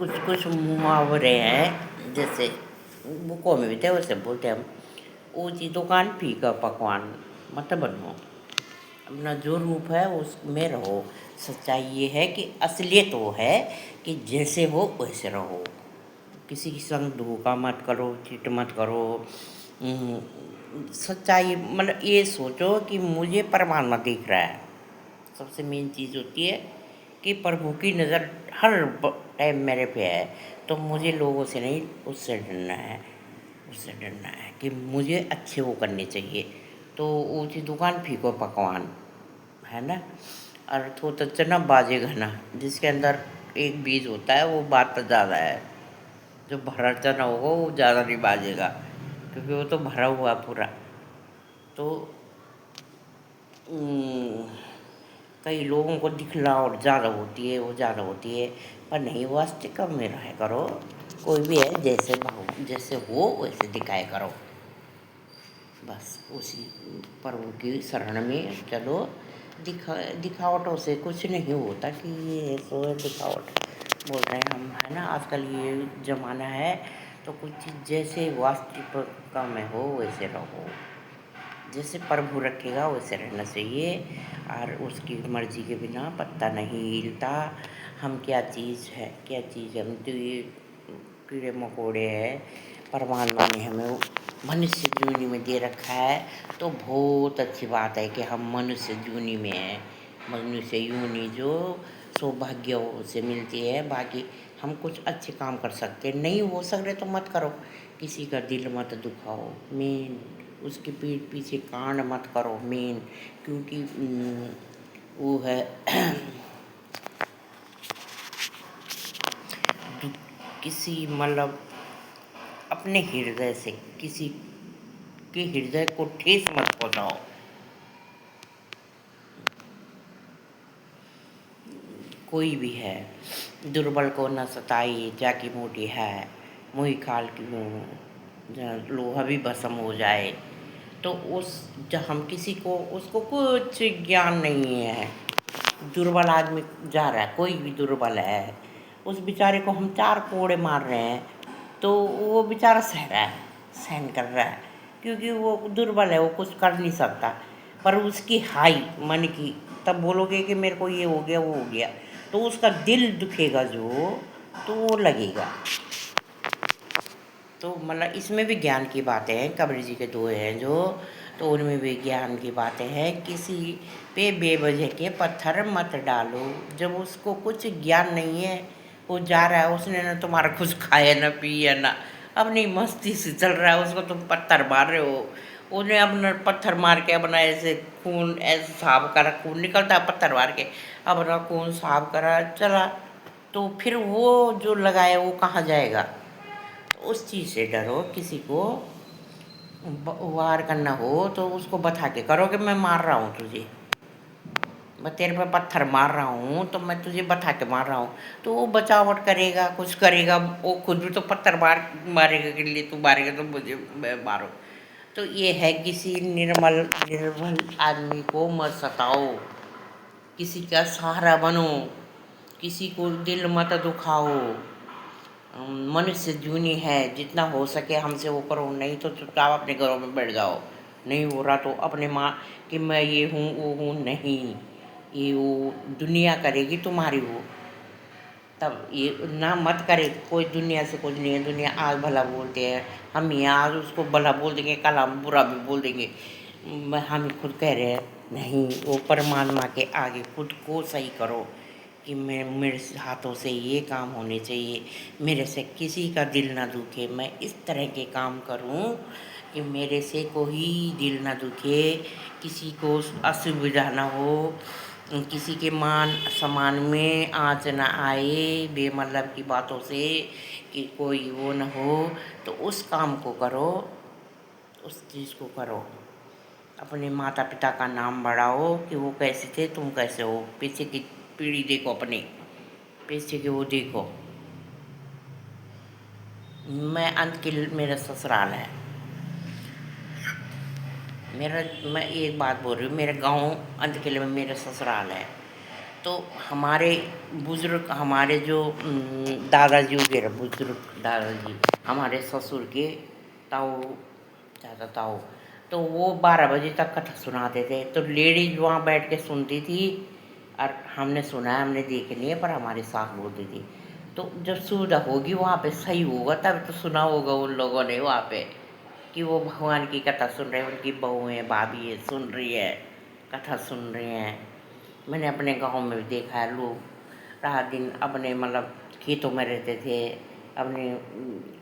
कुछ कुछ मुहावरे हैं, जैसे बुकों में भी थे वैसे बोलते हैं हम। ऊंची दुकान फीका पकवान मत बनो, अपना जो रूप है उसमें रहो। सच्चाई ये है कि असलियत वो है कि जैसे हो वैसे रहो। किसी के संग धोखा मत करो, चीट मत करो। हम्म, सच्चाई मतलब ये सोचो कि मुझे परमात्मा दिख रहा है। सबसे मेन चीज़ होती है कि प्रभु की नज़र हर टाइम मेरे पे है, तो मुझे लोगों से नहीं, उससे डरना है। उससे डरना है कि मुझे अच्छे वो करने चाहिए। तो ऊँची दुकान फीको पकवान, है ना। अर्थ होता चना बाजे घना, जिसके अंदर एक बीज होता है वो बात तो ज़्यादा है। जो भरा चना होगा वो ज़्यादा नहीं बाजेगा, क्योंकि वो तो भरा हुआ पूरा। तो उम, कई लोगों को दिखलावट ज़्यादा होती है, वो ज़्यादा होती है, पर नहीं, वास्तविकता में रहा करो। कोई भी है, जैसे भाव जैसे हो वैसे दिखाया करो। बस उसी प्रभु की शरण में चलो। दिखावटों से कुछ नहीं होता कि ये सो है दिखावट बोल रहे हैं हम, है ना। आजकल ये ज़माना है, तो कुछ चीज़ जैसे वास्तविकता में हो वैसे रहो। जैसे प्रभु रखेगा वैसे रहना चाहिए, और उसकी मर्ज़ी के बिना पत्ता नहीं हिलता। हम क्या चीज़ है, क्या चीज़ हम तो ये कीड़े मकोड़े हैं। परमात्मा ने हमें मनुष्य जूनी में दे रखा है, तो बहुत अच्छी बात है कि हम मनुष्य जूनी में हैं। मनुष्य यूनी जो सौभाग्य से मिलती है। बाकी हम कुछ अच्छे काम कर सकते हैं, नहीं हो सक रहे तो मत करो। किसी का दिल मत दुखाओ, मेन। उसके पीठ पीछे कांड मत करो, मेन। क्योंकि वो है किसी मतलब अपने हृदय से किसी के हृदय को ठेस मत पहुंचाओ। कोई भी है, दुर्बल को न सताई जाकी मोटी है, मुँह खाल की मुँह लोहा भी भस्म हो जाए। तो उस जब हम किसी को, उसको कुछ ज्ञान नहीं है, दुर्बल आदमी जा रहा है, कोई भी दुर्बल है, उस बेचारे को हम 4 कोड़े मार रहे हैं, तो वो बेचारा सह रहा है, सहन कर रहा है, क्योंकि वो दुर्बल है, वो कुछ कर नहीं सकता। पर उसकी हाई मन की, तब बोलोगे कि मेरे को ये हो गया वो हो गया, तो उसका दिल दुखेगा जो, तो वो लगेगा। तो मतलब इसमें भी ज्ञान की बातें हैं। कबीर जी के दोहे हैं जो, तो उनमें भी ज्ञान की बातें हैं। किसी पे बेवजह के पत्थर मत डालो। जब उसको कुछ ज्ञान नहीं है, वो जा रहा है, उसने ना तुम्हारा कुछ खाया ना पिया ना, अपनी मस्ती से चल रहा है, उसको तुम पत्थर मार रहे हो। उन्हें अपना पत्थर मार के अपना ऐसे खून ऐसे साफ करा, खून निकलता है पत्थर मार के, अपना खून साफ करा चला, तो फिर वो जो लगाए वो कहाँ जाएगा। उस चीज़ से डरो। किसी को वार करना हो तो उसको बता के करो कि मैं मार रहा हूँ तुझे, मैं तेरे पे पत्थर मार रहा हूँ, तो मैं तुझे बता के मार रहा हूँ। तो वो बचावट करेगा, कुछ करेगा, वो खुद भी तो पत्थर मारेगा के लिए तू मारेगा तो मुझे मारो। तो ये है, किसी निर्बल आदमी को मत सताओ, किसी का सहारा बनो, किसी को दिल मत दुखाओ। मनुष्य जूनी है, जितना हो सके हमसे वो करो, नहीं तो चुपचाप अपने घरों में बैठ जाओ। नहीं हो रहा तो अपने माँ कि मैं ये हूँ वो हूँ, नहीं। ये वो दुनिया करेगी तुम्हारी वो, तब ये ना मत करे कोई। दुनिया से कुछ नहीं है, दुनिया आज भला बोलते हैं, हम यहाँ आज उसको भला बोल देंगे, कल हम बुरा भी बोल देंगे। हम खुद कह रहे हैं नहीं, वो परमात्मा के आगे खुद को सही करो कि मैं, मेरे हाथों से ये काम होने चाहिए, मेरे से किसी का दिल ना दुखे, मैं इस तरह के काम करूं कि मेरे से कोई दिल ना दुखे, किसी को असुविधा ना हो, किसी के मान सम्मान में आँच ना आए बेमतलब की बातों से, कि कोई वो ना हो। तो उस काम को करो, उस चीज़ को करो। अपने माता पिता का नाम बढ़ाओ कि वो कैसे थे, तुम कैसे हो। पीछे की पीढ़ी देखो, अपने पीछे की वो देखो। मैं अंत के मेरा ससुराल है, मेरा, मैं एक बात बोल रही हूँ, मेरा गांव अंत के लिए मेरा ससुराल है। तो हमारे बुज़ुर्ग, हमारे जो दादाजी वगैरह, बुज़ुर्ग दादाजी, हमारे ससुर के ताऊ, चाचा ताऊ, तो वो 12 बजे तक कथा सुनाते थे। तो लेडीज वहाँ बैठ के सुनती थी, और हमने सुना है, हमने देखे नहीं है, पर हमारी सास बोलती थी। तो जब सुविधा होगी वहाँ पे, सही होगा, तब तो सुना होगा उन लोगों ने वहाँ पे कि वो भगवान की कथा सुन रहे हैं, उनकी बहुएँ भाभी है सुन रही है, कथा सुन रहे हैं। मैंने अपने गांव में भी देखा है, लोग रात दिन अपने मतलब खेतों में रहते थे, अपने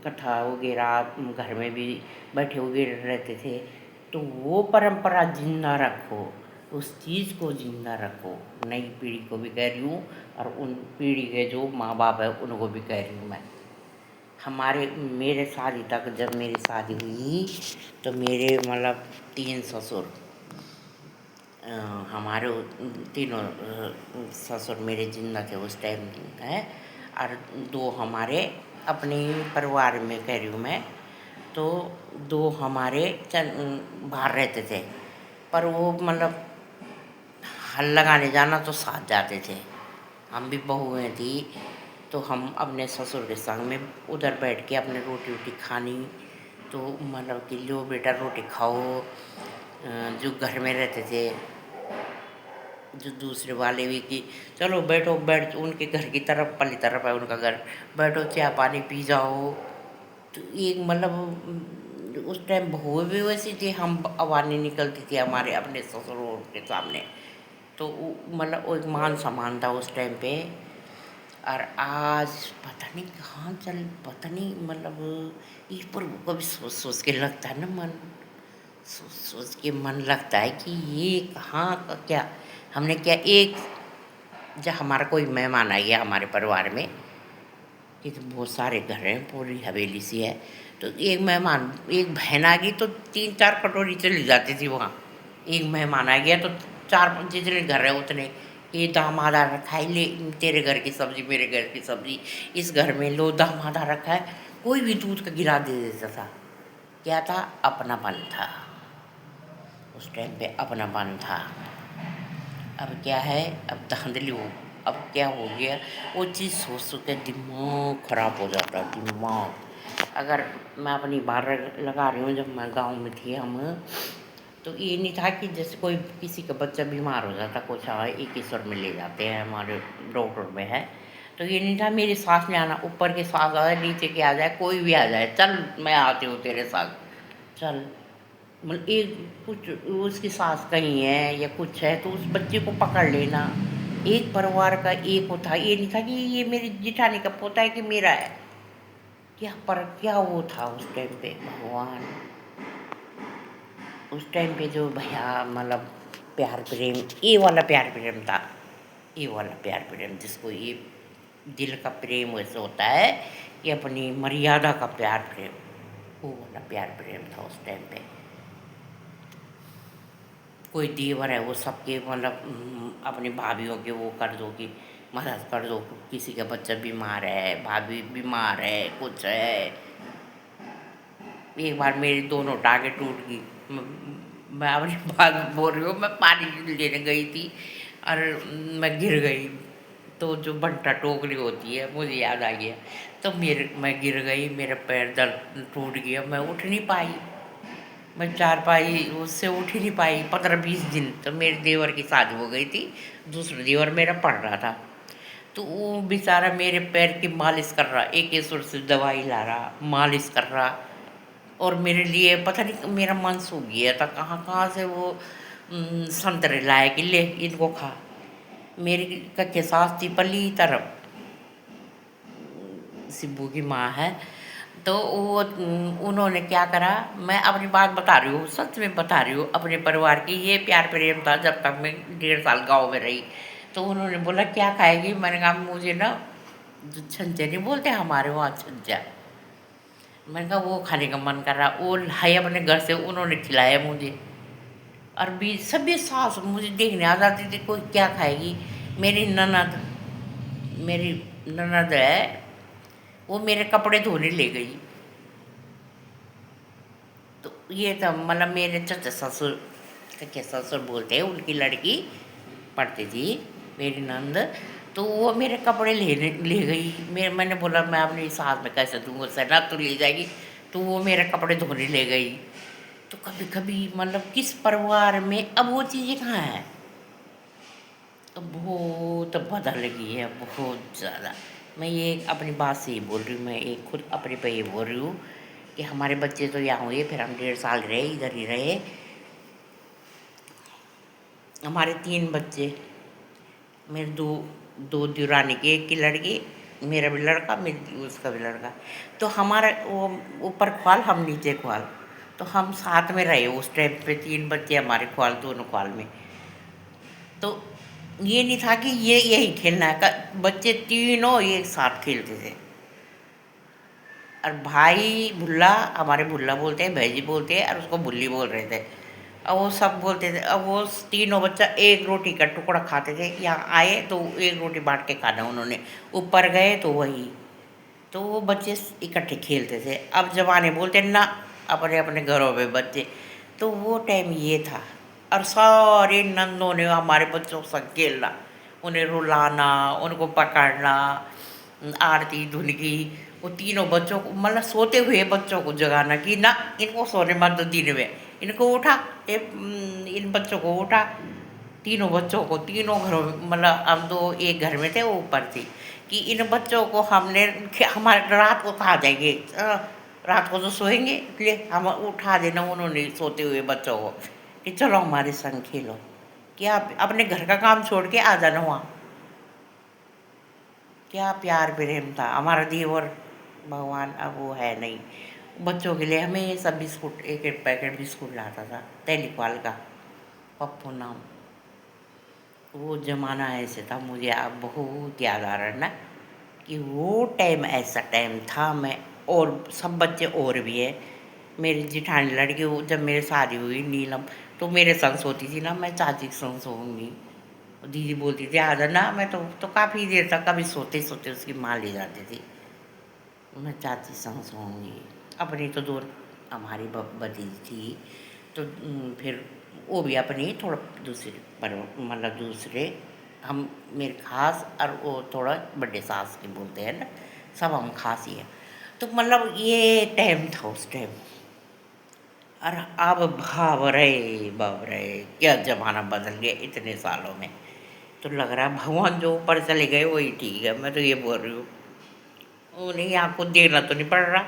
कथा वगैरह घर में भी बैठे वगैरह रहते थे। तो वो परंपरा जिंदा रखो, उस चीज़ को जिंदा रखो। नई पीढ़ी को भी कह रही हूँ, और उन पीढ़ी के जो माँ बाप है उनको भी कह रही हूँ मैं। हमारे मेरे शादी तक, जब मेरी शादी हुई तो मेरे मतलब 3 ससुर, हमारे तीनों ससुर मेरे जिंदा थे उस टाइम है, और 2 हमारे अपने परिवार में कह रही हूँ मैं। तो 2 हमारे बाहर रहते थे, पर वो मतलब हल लगाने जाना तो साथ जाते थे। हम भी बहुएँ थी, तो हम अपने ससुर के संग में उधर बैठ के अपने रोटी वोटी खानी। तो मतलब कि लो बेटा रोटी खाओ। जो घर में रहते थे, जो दूसरे वाले भी, कि चलो बैठो, बैठ उनके घर की तरफ, पली तरफ है उनका घर, बैठो चाय पानी पी जाओ। तो एक मतलब उस टाइम बहुएँ भी वैसी थी, हम आवाज़ नहीं निकलती थी हमारे अपने ससुरों के सामने। तो मतलब वो एक मान सम्मान था उस टाइम पे। और आज पता नहीं कहाँ चल, पता नहीं मतलब इस पर कभी सोच सोच के लगता है ना मन, सोच सोच के मन लगता है कि ये कहाँ का क्या हमने क्या। एक जब हमारा कोई मेहमान आ गया हमारे परिवार में, कि तो बहुत सारे घर हैं, पूरी हवेली सी है, तो एक मेहमान, एक बहन आ गई तो 3-4 कटोरी चली जाती थी वहाँ। एक मेहमान आ गया तो 4 जितने घर है उतने, ये दामाद आ रखा है, ले तेरे घर की सब्जी, मेरे घर की सब्जी, इस घर में लो दामाद आ रखा है, कोई भी दूध का गिरा दे देता था। क्या था? अपनापन था उस टाइम पे, अपनापन था। अब क्या है, अब धांधली हो, अब क्या हो गया, वो चीज़ सोच सोच के दिमाग खराब हो जाता है, दिमाग। अगर मैं अपनी बात लगा रही हूँ, जब मैं गांव में थी हम, तो ये नहीं था कि जैसे कोई किसी का बच्चा बीमार हो जाता, कुछ एक ही स्वर में ले जाते हैं, हमारे डॉक्टर में है। तो ये नहीं था मेरी सास ने आना, ऊपर की सास आ जाए, नीचे की आ जाए, कोई भी आ जाए, चल मैं आती हूँ तेरे साथ, चल। मतलब एक कुछ उसकी सास कहीं है या कुछ है, तो उस बच्चे को पकड़ लेना। एक परिवार का एक होता, ये नहीं था कि ये मेरी जिठानी का पोता है कि मेरा है। क्या पर क्या वो था उस टाइम पे, भगवान। उस टाइम पे जो भैया मतलब प्यार प्रेम, ये वाला प्यार प्रेम था, ये वाला प्यार प्रेम जिसको ये दिल का प्रेम वैसे होता है कि अपनी मर्यादा का प्यार प्रेम, वो वाला प्यार प्रेम था उस टाइम पे। कोई देवर है वो सबके मतलब अपनी भाभीयों के वो कर दो कि मदद कर दो, किसी का बच्चा बीमार है, भाभी बीमार है, कुछ है। एक बार मेरी दोनों टांगें टूट गई, मैं अपनी बात बोल रही हूँ, मैं पानी लेने गई थी और मैं गिर गई। तो जो बंटा टोकरी होती है, मुझे याद आ गया, तो मैं गिर गई, मेरा पैर दर्द टूट गया, मैं उठ नहीं पाई। मैं चारपाई उससे उठ ही नहीं पाई 15-20 दिन। तो मेरे देवर की शादी हो गई थी, दूसरा देवर मेरा पढ़ रहा था। तो वो बेचारा मेरे पैर की मालिश कर रहा, एक सुर से दवाई ला रहा, मालिश कर रहा। और मेरे लिए पता नहीं मेरा मन सूख गया था, कहाँ कहाँ से वो संतरे लाए कि ले इनको खा। मेरी कच्चे सास थी पली तरफ, सिब्बू की माँ है। तो वो उन्होंने क्या करा, मैं अपनी बात बता रही हूँ, सच में बता रही हूँ, अपने परिवार की। ये प्यार प्रेम था जब तक मैं 1.5 साल गाँव में रही। तो उन्होंने बोला क्या खाएगी, मैंने कहा मुझे ना, जो छंचे नहीं बोलते हमारे वहाँ छंचा, मैंने कहा वो खाने का मन कर रहा। वो लाए अपने घर से, उन्होंने खिलाया मुझे। और भी सभी सास मुझे देखने आ जाती थी, कोई क्या खाएगी। मेरी ननद मेरी ननद है, वो मेरे कपड़े धोने ले गई। तो ये था मतलब मेरे चचा ससुर, चचा ससुर बोलते हैं, उनकी लड़की पढ़ती थी मेरी नंद। तो वो मेरे कपड़े ले गई। मैंने बोला मैं अपनी सास में कैसे दूँगा, सना तो ले जाएगी। तो वो मेरे कपड़े धोने ले गई। तो कभी कभी मतलब किस परिवार में अब वो चीज़ें कहाँ हैं। तो बहुत बदल गई है, बहुत ज़्यादा। मैं ये अपनी बात से ही बोल रही हूँ, मैं एक खुद अपने पे ही बोल रही हूँ कि हमारे बच्चे तो यहाँ हुए, फिर हम 1.5 साल रहे, इधर ही रहे। हमारे 3 बच्चे, मेरे दो दो देवरानी की, एक की लड़की, मेरा भी लड़का, मेरी उसका भी लड़का। तो हमारा वो ऊपर ख्वाल, हम नीचे ख्वाल। तो हम साथ में रहे उस टाइम पे, 3 बच्चे हमारे ख्वाल, दोनों ख्वाल में। तो ये नहीं था कि ये यही खेलना है, बच्चे तीनों एक साथ खेलते थे। और भाई भुल्ला, हमारे भुल्ला बोलते हैं, भैजी बोलते हैं, और उसको भुल्ली बोल रहे थे। अब वो सब बोलते थे। अब वो तीनों बच्चा एक रोटी का टुकड़ा खाते थे। यहाँ आए तो एक रोटी बांट के खाना उन्होंने, ऊपर गए तो वही। तो वो बच्चे इकट्ठे खेलते थे। अब जमाने बोलते ना, अपने अपने घरों में बच्चे। तो वो टाइम ये था। और सारे नंदों ने हमारे बच्चों के साथ खेलना, उन्हें रुलाना, उनको पकड़ना, आरती धुन की। वो तीनों बच्चों को, मतलब सोते हुए बच्चों को जगाना कि ना, इनको सोने मत दो दिन में, इनको उठा, इन बच्चों को उठा। तीनों बच्चों को, तीनों घरों में, मतलब हम दो एक घर में थे, वो ऊपर थी, कि इन बच्चों को हमने, हमारे रात को कहाँ जाएंगे, रात को तो सोएंगे, इसलिए हम उठा देना उन्होंने सोते हुए बच्चों को कि चलो हमारे संग खेलो, कि आप अपने घर का काम छोड़ के आ जाना वहाँ। क्या प्यार प्रेम था हमारा देवर। भगवान अब वो है नहीं। बच्चों के लिए हमेशा बिस्कुट, एक एक पैकेट बिस्कुट लाता था, तेलीक्वाल का, पप्पू नाम। वो ज़माना ऐसे था, मुझे अब बहुत याद आ रहा है ना, कि वो टाइम ऐसा टाइम था। मैं, और सब बच्चे और भी है। मेरी जिठानी लड़की, वो जब मेरी शादी हुई नीलम, तो मेरे संग सोती थी ना, मैं चाची के संग सोऊंगी। दीदी बोलती थी आ जाना, मैं तो काफ़ी देर तक कभी सोते सोते उसकी माँ ले जाती थी। मैं चाची संग सोऊंगी। अपनी तो दो हमारी भतीजी थी। तो फिर वो भी अपनी थोड़ा दूसरे पर, मतलब दूसरे, हम मेरे खास, और वो थोड़ा बड़े सास के बोलते हैं ना, सब हम खास ही हैं। तो मतलब ये टाइम था उस टाइम। और अब बाप रे, क्या ज़माना बदल गया इतने सालों में। तो लग रहा है भगवान जो ऊपर चले गए वही ठीक है, मैं तो ये बोल रही हूँ। उन्हें आपको देना तो नहीं पड़ रहा।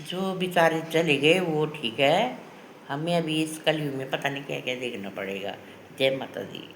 जो बेचारे चले गए वो ठीक है, हमें अभी इस कलयुग में पता नहीं क्या क्या देखना पड़ेगा। जय माता दी।